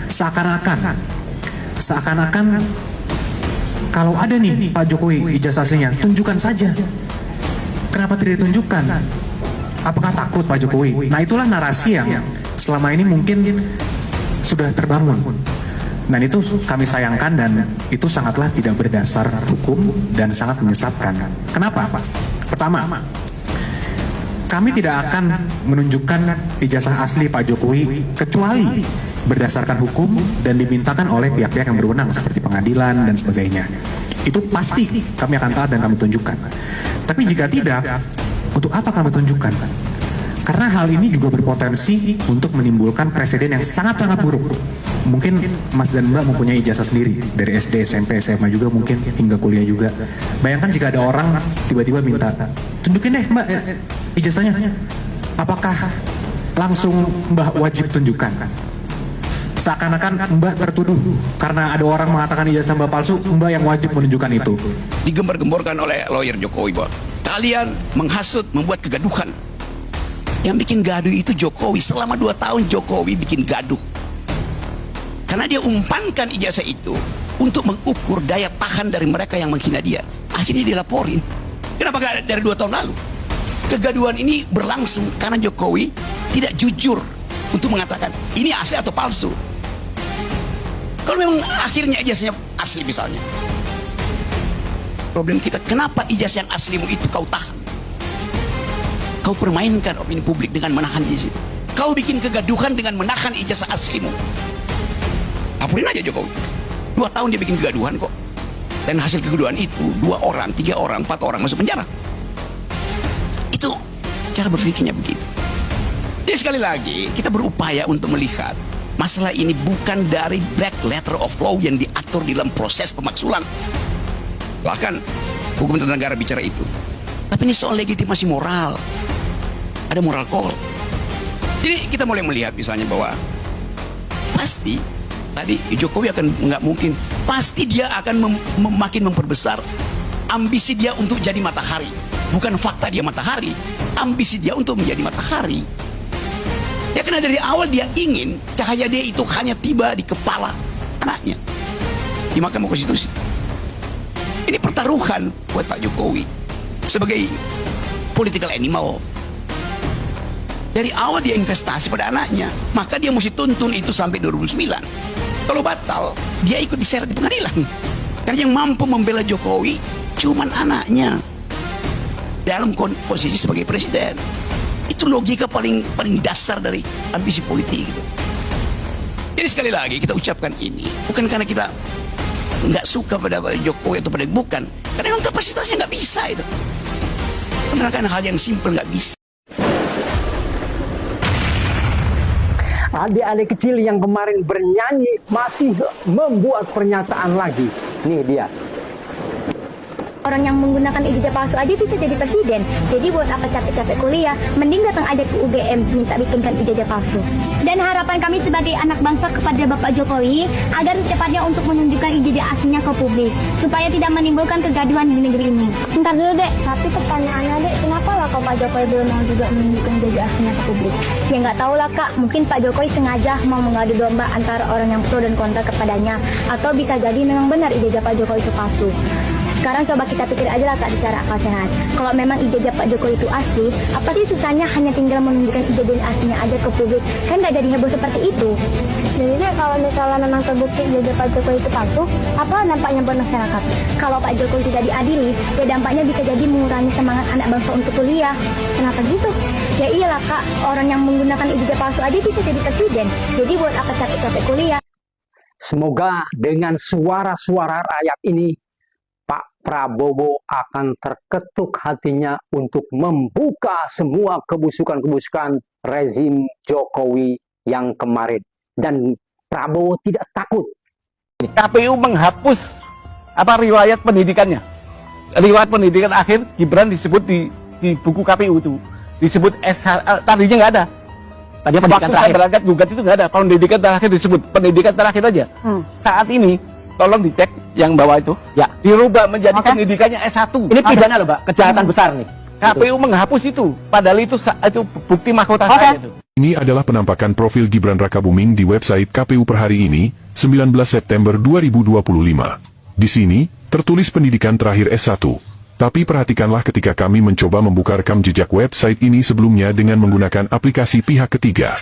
seakan-akan kalau ada nih Pak Jokowi ijazah aslinya, tunjukkan saja. Kenapa tidak ditunjukkan? Apakah takut Pak Jokowi? Nah, itulah narasi yang selama ini mungkin sudah terbangun. Dan itu kami sayangkan dan itu sangatlah tidak berdasar hukum dan sangat menyesatkan. Kenapa? Pertama, kami tidak akan menunjukkan ijazah asli Pak Jokowi kecuali berdasarkan hukum dan dimintakan oleh pihak-pihak yang berwenang seperti pengadilan dan sebagainya. Itu pasti kami akan taat dan kami tunjukkan. Tapi jika tidak, untuk apa kami tunjukkan? Karena hal ini juga berpotensi untuk menimbulkan presiden yang sangat-sangat buruk. Mungkin Mas dan Mbak mempunyai ijazah sendiri dari SD, SMP, SMA juga mungkin hingga kuliah juga. Bayangkan jika ada orang tiba-tiba minta, tunjukin deh Mbak ijazahnya. Apakah langsung Mbak wajib tunjukkan? Seakan-akan Mbak tertuduh karena ada orang mengatakan ijazah Mbak palsu, Mbak yang wajib menunjukkan itu. Digembar-gemborkan oleh lawyer Jokowi bahwa kalian menghasut, membuat kegaduhan. Yang bikin gaduh itu Jokowi. Selama 2 tahun Jokowi bikin gaduh. Karena dia umpankan ijazah itu untuk mengukur daya tahan dari mereka yang menghina dia. Akhirnya dilaporin. Kenapa gak dari 2 tahun lalu? Kegaduhan ini berlangsung karena Jokowi tidak jujur untuk mengatakan ini asli atau palsu. Kalau memang akhirnya ijazahnya asli misalnya, problem kita, kenapa ijazah yang aslimu itu kau tahan? Kau permainkan opini publik dengan menahan ijazah itu. Kau bikin kegaduhan dengan menahan ijazah aslimu. Laporin aja Jokowi. 2 tahun dia bikin kegaduhan kok. Dan hasil kegaduhan itu 2 orang, 3 orang, 4 orang masuk penjara. Itu cara berpikirnya begitu. Jadi sekali lagi kita berupaya untuk melihat masalah ini bukan dari black letter of law yang diatur dalam proses pemaksulan. Bahkan hukum tata negara bicara itu. Tapi ini soal legitimasi moral. Ada moral call. Jadi kita mulai melihat misalnya bahwa pasti tadi Jokowi akan nggak mungkin, pasti dia akan makin memperbesar ambisi dia untuk jadi matahari. Bukan fakta dia matahari, ambisi dia untuk menjadi matahari. Ya karena dari awal dia ingin cahaya dia itu hanya tiba di kepala anaknya di Mahkamah Konstitusi. Ini pertaruhan buat Pak Jokowi sebagai political animal. Dari awal dia investasi pada anaknya, maka dia mesti tuntun itu sampai 2009. Kalau batal, dia ikut diseret di pengadilan. Karena yang mampu membela Jokowi cuman anaknya dalam posisi sebagai presiden. Itu logika paling dasar dari ambisi politik gitu. Jadi sekali lagi kita ucapkan ini bukan karena kita nggak suka pada Jokowi atau pada bukan, karena memang kapasitasnya nggak bisa itu. Menerangkan hal yang simpel nggak bisa. Adik-adik kecil yang kemarin bernyanyi masih membuat pernyataan lagi. Nih dia. Orang yang menggunakan ijazah palsu aja bisa jadi presiden. Jadi buat apa capek-capek kuliah, mending datang aja ke UGM minta bikinkan ijazah palsu. Dan harapan kami sebagai anak bangsa kepada Bapak Jokowi agar secepatnya untuk menunjukkan ijazah aslinya ke publik, supaya tidak menimbulkan kegaduhan di negeri ini. Bentar dulu dek, tapi pertanyaannya dek, kenapa lah kalau Pak Jokowi belum mau juga menunjukkan ijazah aslinya ke publik? Ya nggak tahu lah kak, mungkin Pak Jokowi sengaja mau mengadu domba antara orang yang pro dan kontra kepadanya, atau bisa jadi memang benar ijazah Pak Jokowi itu palsu. Sekarang coba kita pikir aja lah kak secara akal sehat. Kalau memang ijazah Pak Jokowi itu asli, apa sih susahnya hanya tinggal menunjukkan ijazah aslinya aja ke publik? Kan nggak jadi heboh seperti itu. Jadi kalau misalnya memang terbukti ijazah Pak Jokowi itu palsu, apa dampaknya buat masyarakat? Kalau Pak Jokowi tidak diadili, ya dampaknya bisa jadi mengurangi semangat anak bangsa untuk kuliah. Kenapa gitu? Ya iyalah kak, orang yang menggunakan ijazah palsu aja bisa jadi presiden. Jadi buat apa capek-capek kuliah? Semoga dengan suara-suara rakyat ini Pak Prabowo akan terketuk hatinya untuk membuka semua kebusukan-kebusukan rezim Jokowi yang kemarin. Dan Prabowo tidak takut. KPU menghapus riwayat pendidikannya. Riwayat pendidikan akhir Gibran disebut di buku KPU itu. Disebut tadinya nggak ada. Tadi pendidikan terakhir. Berangkat gugat itu nggak ada. Pendidikan terakhir disebut pendidikan terakhir aja. Saat ini tolong dicek yang bawah itu, ya dirubah menjadi pendidikannya S1. Ini pidana loh, Pak, kejahatan besar nih. KPU menghapus itu, padahal itu bukti mahkota saya itu. Ini adalah penampakan profil Gibran Rakabuming di website KPU per hari ini, 19 September 2025. Di sini, tertulis pendidikan terakhir S1. Tapi perhatikanlah ketika kami mencoba membuka rekam jejak website ini sebelumnya dengan menggunakan aplikasi pihak ketiga.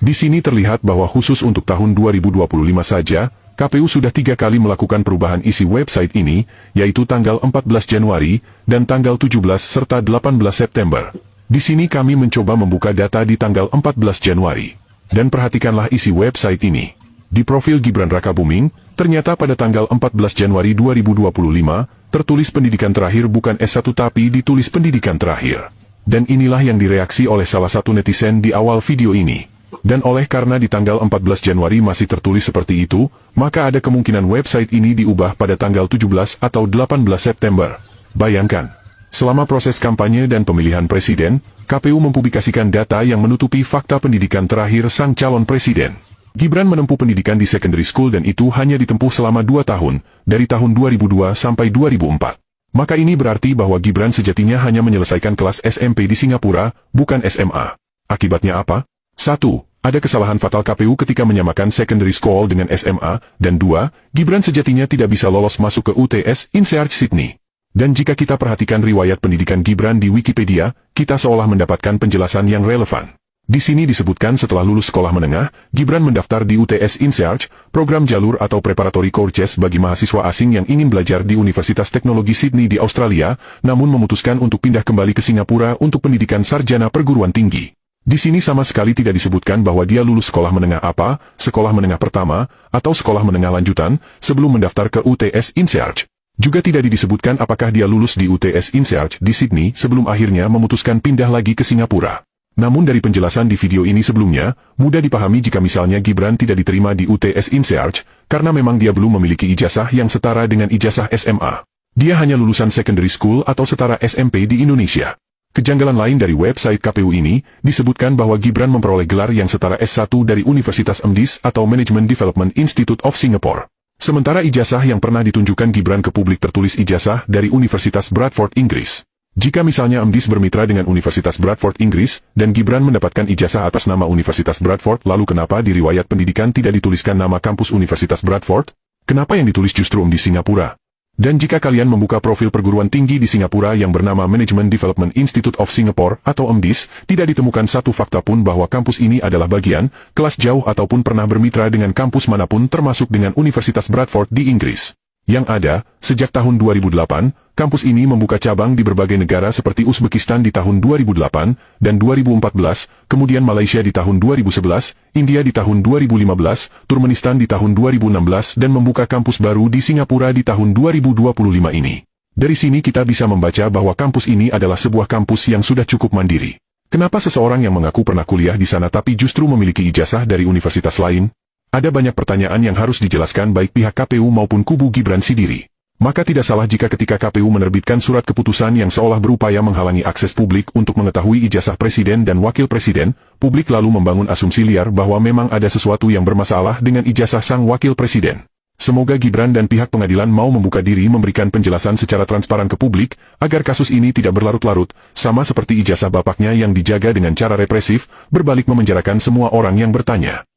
Di sini terlihat bahwa khusus untuk tahun 2025 saja, KPU sudah 3 kali melakukan perubahan isi website ini, yaitu tanggal 14 Januari, dan tanggal 17 serta 18 September. Di sini kami mencoba membuka data di tanggal 14 Januari. Dan perhatikanlah isi website ini. Di profil Gibran Rakabuming, ternyata pada tanggal 14 Januari 2025, tertulis pendidikan terakhir bukan S1 tapi ditulis pendidikan terakhir. Dan inilah yang direaksi oleh salah satu netizen di awal video ini. Dan oleh karena di tanggal 14 Januari masih tertulis seperti itu, maka ada kemungkinan website ini diubah pada tanggal 17 atau 18 September. Bayangkan, selama proses kampanye dan pemilihan presiden, KPU mempublikasikan data yang menutupi fakta pendidikan terakhir sang calon presiden. Gibran menempuh pendidikan di secondary school dan itu hanya ditempuh selama 2 tahun, dari tahun 2002 sampai 2004. Maka ini berarti bahwa Gibran sejatinya hanya menyelesaikan kelas SMP di Singapura, bukan SMA. Akibatnya apa? 1. Ada kesalahan fatal KPU ketika menyamakan secondary school dengan SMA, dan 2. Gibran sejatinya tidak bisa lolos masuk ke UTS INSEAD Sydney. Dan jika kita perhatikan riwayat pendidikan Gibran di Wikipedia, kita seolah mendapatkan penjelasan yang relevan. Di sini disebutkan setelah lulus sekolah menengah, Gibran mendaftar di UTS INSEAD, program jalur atau preparatory courses bagi mahasiswa asing yang ingin belajar di Universitas Teknologi Sydney di Australia, namun memutuskan untuk pindah kembali ke Singapura untuk pendidikan sarjana perguruan tinggi. Di sini sama sekali tidak disebutkan bahwa dia lulus sekolah menengah apa, sekolah menengah pertama, atau sekolah menengah lanjutan, sebelum mendaftar ke UTS INSEAD. Juga tidak disebutkan apakah dia lulus di UTS INSEAD di Sydney sebelum akhirnya memutuskan pindah lagi ke Singapura. Namun dari penjelasan di video ini sebelumnya, mudah dipahami jika misalnya Gibran tidak diterima di UTS INSEAD, karena memang dia belum memiliki ijazah yang setara dengan ijazah SMA. Dia hanya lulusan secondary school atau setara SMP di Indonesia. Kejanggalan lain dari website KPU ini, disebutkan bahwa Gibran memperoleh gelar yang setara S1 dari Universitas MDIS atau Management Development Institute of Singapore. Sementara ijazah yang pernah ditunjukkan Gibran ke publik tertulis ijazah dari Universitas Bradford, Inggris. Jika misalnya MDIS bermitra dengan Universitas Bradford, Inggris, dan Gibran mendapatkan ijazah atas nama Universitas Bradford, lalu kenapa di riwayat pendidikan tidak dituliskan nama kampus Universitas Bradford? Kenapa yang ditulis justru MDIS Singapura? Dan jika kalian membuka profil perguruan tinggi di Singapura yang bernama Management Development Institute of Singapore atau MDIS, tidak ditemukan satu fakta pun bahwa kampus ini adalah bagian, kelas jauh ataupun pernah bermitra dengan kampus manapun termasuk dengan Universitas Bradford di Inggris. Yang ada, sejak tahun 2008, kampus ini membuka cabang di berbagai negara seperti Uzbekistan di tahun 2008 dan 2014, kemudian Malaysia di tahun 2011, India di tahun 2015, Turkmenistan di tahun 2016 dan membuka kampus baru di Singapura di tahun 2025 ini. Dari sini kita bisa membaca bahwa kampus ini adalah sebuah kampus yang sudah cukup mandiri. Kenapa seseorang yang mengaku pernah kuliah di sana tapi justru memiliki ijazah dari universitas lain? Ada banyak pertanyaan yang harus dijelaskan baik pihak KPU maupun kubu Gibran sendiri. Maka tidak salah jika ketika KPU menerbitkan surat keputusan yang seolah berupaya menghalangi akses publik untuk mengetahui ijazah presiden dan wakil presiden, publik lalu membangun asumsi liar bahwa memang ada sesuatu yang bermasalah dengan ijazah sang wakil presiden. Semoga Gibran dan pihak pengadilan mau membuka diri memberikan penjelasan secara transparan ke publik, agar kasus ini tidak berlarut-larut, sama seperti ijazah bapaknya yang dijaga dengan cara represif, berbalik memenjarakan semua orang yang bertanya.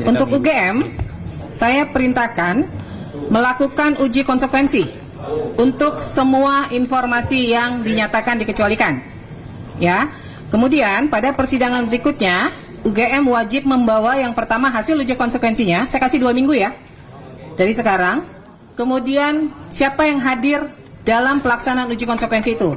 Untuk UGM, saya perintahkan melakukan uji konsekuensi untuk semua informasi yang dinyatakan dikecualikan. Ya. Kemudian pada persidangan berikutnya, UGM wajib membawa yang pertama hasil uji konsekuensinya. Saya kasih 2 minggu ya, dari sekarang. Kemudian siapa yang hadir dalam pelaksanaan uji konsekuensi itu.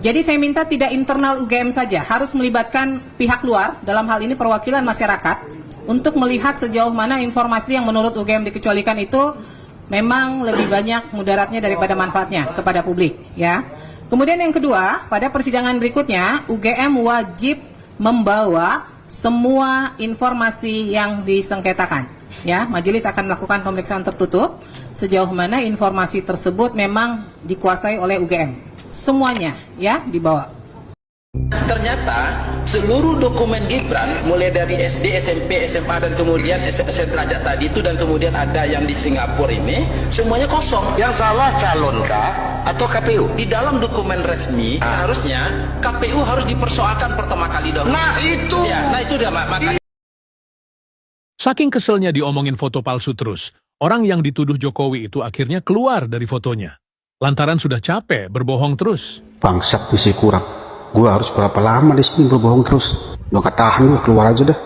Jadi saya minta tidak internal UGM saja, harus melibatkan pihak luar, dalam hal ini perwakilan masyarakat, untuk melihat sejauh mana informasi yang menurut UGM dikecualikan itu memang lebih banyak mudaratnya daripada manfaatnya kepada publik, ya. Kemudian yang kedua, pada persidangan berikutnya UGM wajib membawa semua informasi yang disengketakan, ya. Majelis akan melakukan pemeriksaan tertutup sejauh mana informasi tersebut memang dikuasai oleh UGM. Semuanya, ya, dibawa. Ternyata seluruh dokumen Gibran mulai dari SD, SMP, SMA dan kemudian sederajat tadi itu dan kemudian ada yang di Singapura ini semuanya kosong. Yang salah calon kah atau KPU? Di dalam dokumen resmi seharusnya KPU harus dipersoalkan pertama kali dong. Nah itu. Ya, nah itu dia makanya. Saking keselnya diomongin foto palsu terus, orang yang dituduh Jokowi itu akhirnya keluar dari fotonya. Lantaran sudah capek berbohong terus. Bangsat bisa kurang. Gue harus berapa lama di sini berbohong terus? Gue gak tahan, gue keluar aja dah.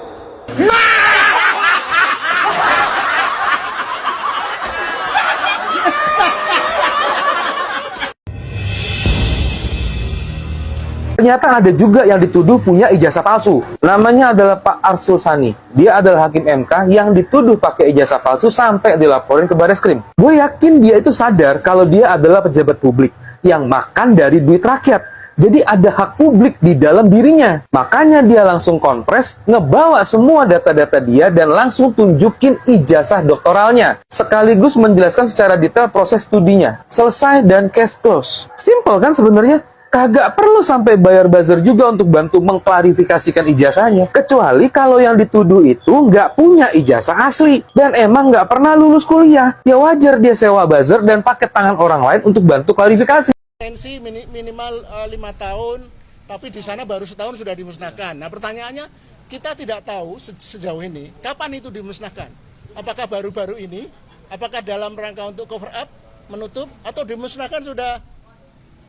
Ternyata ada juga yang dituduh punya ijazah palsu. Namanya adalah Pak Arsul Sani. Dia adalah hakim MK yang dituduh pakai ijazah palsu sampai dilaporin ke Bareskrim. Gue yakin dia itu sadar kalau dia adalah pejabat publik yang makan dari duit rakyat. Jadi ada hak publik di dalam dirinya. Makanya dia langsung kompres, ngebawa semua data-data dia dan langsung tunjukin ijazah doktoralnya. Sekaligus menjelaskan secara detail proses studinya. Selesai dan case close. Simple kan sebenarnya? Kagak perlu sampai bayar buzzer juga untuk bantu mengklarifikasikan ijazahnya. Kecuali kalau yang dituduh itu nggak punya ijazah asli. Dan emang nggak pernah lulus kuliah. Ya wajar dia sewa buzzer dan pakai tangan orang lain untuk bantu klarifikasi. Minimal 5 tahun, tapi di sana baru setahun sudah dimusnahkan. Nah pertanyaannya, kita tidak tahu sejauh ini, kapan itu dimusnahkan? Apakah baru-baru ini? Apakah dalam rangka untuk cover up, menutup, atau dimusnahkan sudah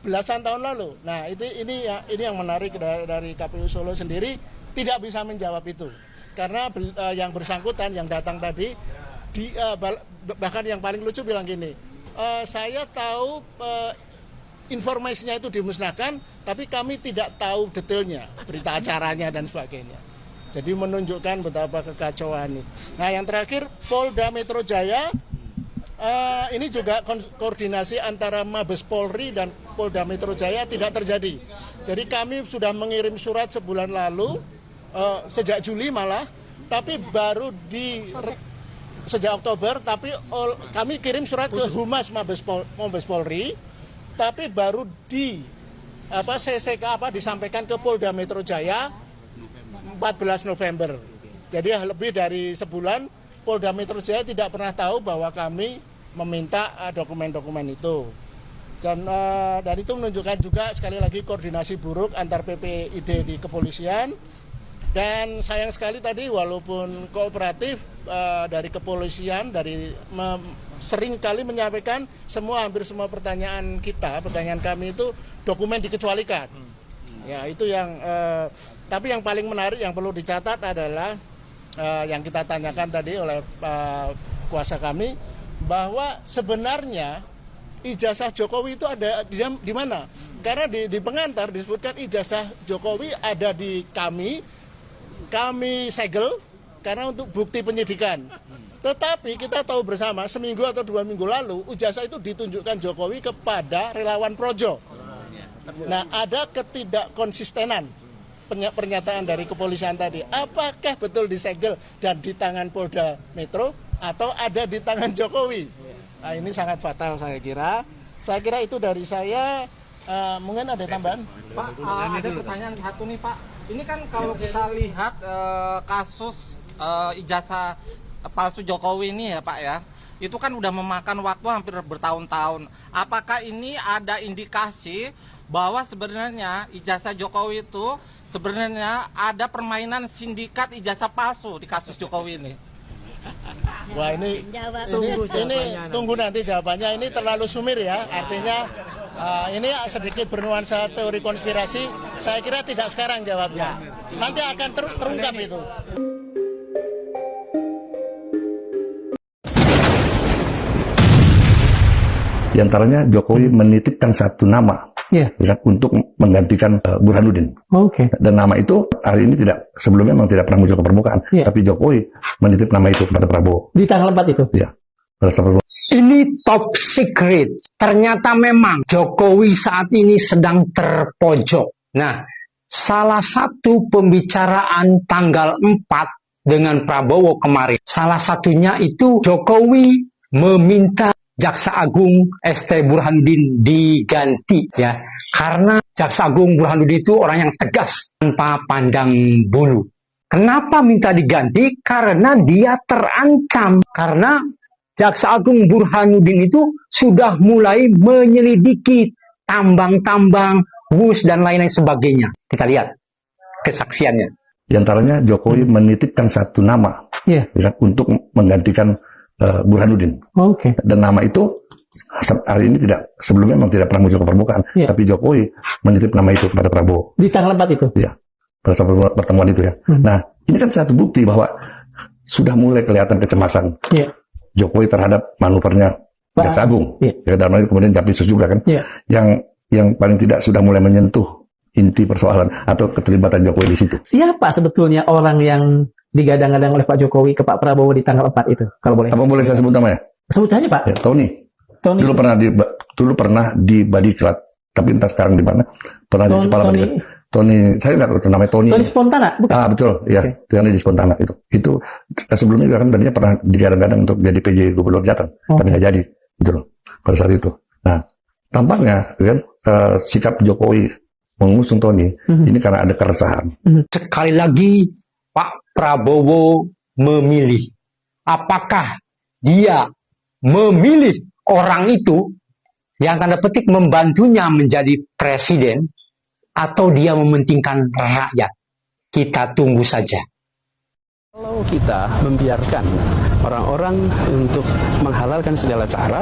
belasan tahun lalu? Nah ini yang menarik dari KPU Solo sendiri, tidak bisa menjawab itu. Karena yang bersangkutan, yang datang tadi, bahkan yang paling lucu bilang gini, saya tahu informasinya itu dimusnahkan, tapi kami tidak tahu detailnya, berita acaranya dan sebagainya. Jadi menunjukkan betapa kekacauan ini. Nah yang terakhir, Polda Metro Jaya, ini juga koordinasi antara Mabes Polri dan Polda Metro Jaya tidak terjadi. Jadi kami sudah mengirim surat sebulan lalu, sejak Juli malah, tapi baru sejak Oktober, tapi kami kirim surat ke Humas Mabes Polri, tapi baru disampaikan ke Polda Metro Jaya 14 November. Jadi lebih dari sebulan Polda Metro Jaya tidak pernah tahu bahwa kami meminta dokumen-dokumen itu. Dan itu menunjukkan juga sekali lagi koordinasi buruk antar PPID di kepolisian. Dan sayang sekali tadi walaupun kooperatif dari kepolisian sering kali menyampaikan hampir semua pertanyaan kami itu dokumen dikecualikan. Ya itu yang tapi yang paling menarik yang perlu dicatat adalah yang kita tanyakan tadi oleh kuasa kami, bahwa sebenarnya ijazah Jokowi itu ada di mana? Karena di pengantar disebutkan ijazah Jokowi ada di kami segel karena untuk bukti penyidikan. Tetapi kita tahu bersama seminggu atau 2 minggu lalu ijazah itu ditunjukkan Jokowi kepada relawan Projo. Nah ada ketidakkonsistenan pernyataan dari kepolisian tadi. Apakah betul disegel dan di tangan Polda Metro atau ada di tangan Jokowi? Nah ini sangat fatal saya kira. Saya kira itu dari saya. Mungkin ada tambahan? Pak, ada pertanyaan satu nih Pak. Ini kan kalau kita lihat kasus ijazah palsu Jokowi ini ya Pak ya, itu kan udah memakan waktu hampir bertahun-tahun. Apakah ini ada indikasi bahwa sebenarnya ijazah Jokowi itu sebenarnya ada permainan sindikat ijazah palsu di kasus Jokowi ini? Wah ini tunggu nanti jawabannya. Ini terlalu sumir ya, artinya ini sedikit bernuansa teori konspirasi. Saya kira tidak sekarang jawabnya. Nanti akan terungkap itu. Di antaranya Jokowi menitipkan satu nama untuk menggantikan Burhanuddin. Dan nama itu hari ini sebelumnya memang tidak pernah muncul ke permukaan. Tapi Jokowi menitip nama itu kepada Prabowo. Di tanggal 4 itu? Iya. Ini top secret. Ternyata memang Jokowi saat ini sedang terpojok. Nah, salah satu pembicaraan tanggal 4 dengan Prabowo kemarin, salah satunya itu Jokowi meminta Jaksa Agung ST Burhanuddin diganti ya, karena Jaksa Agung Burhanuddin itu orang yang tegas tanpa pandang bulu. Kenapa minta diganti? Karena dia terancam, karena Jaksa Agung Burhanuddin itu sudah mulai menyelidiki tambang-tambang, wus dan lain-lain sebagainya. Kita lihat kesaksiannya. Di antaranya Jokowi menitipkan satu nama ya, untuk menggantikan Burhanuddin. Dan nama itu hari ini sebelumnya memang tidak pernah muncul ke permukaan, tapi Jokowi menitip nama itu kepada Prabowo. Di tanggal 4 itu? Ya, pada saat pertemuan itu ya. Nah, ini kan satu bukti bahwa sudah mulai kelihatan kecemasan Jokowi terhadap manuvernya Jaksa Agung. Ya, dalam hal itu kemudian Jampitsus juga kan, yang paling tidak sudah mulai menyentuh inti persoalan atau keterlibatan Jokowi di situ. Siapa sebetulnya orang yang digadang-gadang oleh Pak Jokowi ke Pak Prabowo di tanggal 4 itu, kalau boleh? Apa boleh saya sebut namanya? Sebut saja, Pak. Ya, Tony. Dulu pernah di Badiklat, tapi entah sekarang di mana. Pernah di kepala Badiklat. Tony, saya nggak tahu namanya Tony. Tony Spontana, bukan? Betul, ya. Itu kan di Spontana itu. Itu sebelumnya juga kan tadinya pernah digadang-gadang untuk jadi PJ Gubernur Jateng, tapi nggak jadi, gitu loh. Pada saat itu. Nah, tampaknya kan sikap Jokowi mengusung Tony ini karena ada keresahan. Sekali lagi Pak Prabowo memilih. Apakah dia memilih orang itu yang tanda petik membantunya menjadi presiden, atau dia mementingkan rakyat? Kita tunggu saja. Kalau kita membiarkan orang-orang untuk menghalalkan segala cara,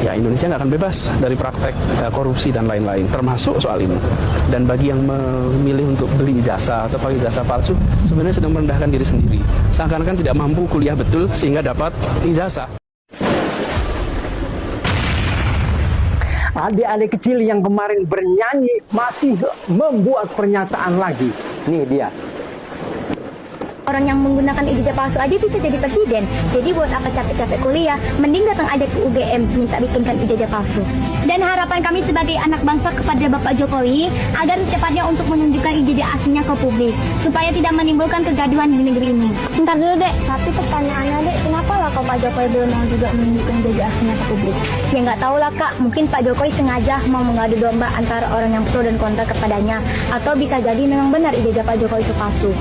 ya Indonesia nggak akan bebas dari praktek korupsi dan lain-lain, termasuk soal ini. Dan bagi yang memilih untuk beli ijazah atau pakai ijazah palsu, sebenarnya sedang merendahkan diri sendiri. Seakan-akan tidak mampu kuliah betul sehingga dapat ijazah. Adik-adik kecil yang kemarin bernyanyi masih membuat pernyataan lagi. Nih dia. Orang yang menggunakan ijazah palsu aja bisa jadi presiden. Jadi buat apa capek-capek kuliah, mending datang aja ke UGM minta bikinkan ijazah palsu. Dan harapan kami sebagai anak bangsa kepada Bapak Jokowi agar secepatnya untuk menunjukkan ijazah aslinya ke publik, supaya tidak menimbulkan kegaduhan di negeri ini. Bentar dulu, Dek. Tapi pertanyaannya, Dek, kenapa lah kalau Pak Jokowi belum mau juga menunjukkan ijazah aslinya ke publik? Ya nggak tahu lah, Kak. Mungkin Pak Jokowi sengaja mau mengadu domba antara orang yang pro dan kontra kepadanya, atau bisa jadi memang benar ijazah Pak Jokowi itu palsu.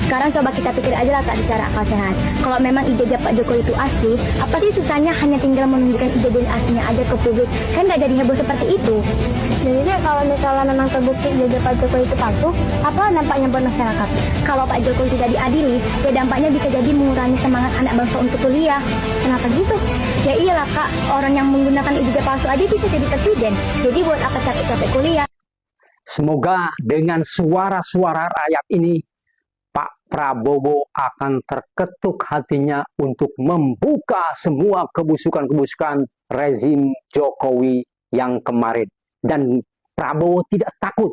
Sekarang coba kita pikir aja lah, Kak, secara akal sehat. Kalau memang ijazah Pak Jokowi itu asli, apa sih susahnya hanya tinggal menunjukkan ijazah aslinya aja ke publik? Kan nggak jadi heboh seperti itu. Jadi kalau misalnya memang terbukti ijazah Pak Jokowi itu palsu, apa dampaknya buat masyarakat? Kalau Pak Jokowi tidak diadili, ya dampaknya bisa jadi mengurangi semangat anak bangsa untuk kuliah. Kenapa gitu? Ya iyalah, Kak, orang yang menggunakan ijazah palsu aja bisa jadi presiden. Jadi buat apa capek-capek kuliah? Semoga dengan suara-suara rakyat ini, Pak Prabowo akan terketuk hatinya untuk membuka semua kebusukan-kebusukan rezim Jokowi yang kemarin. Dan Prabowo tidak takut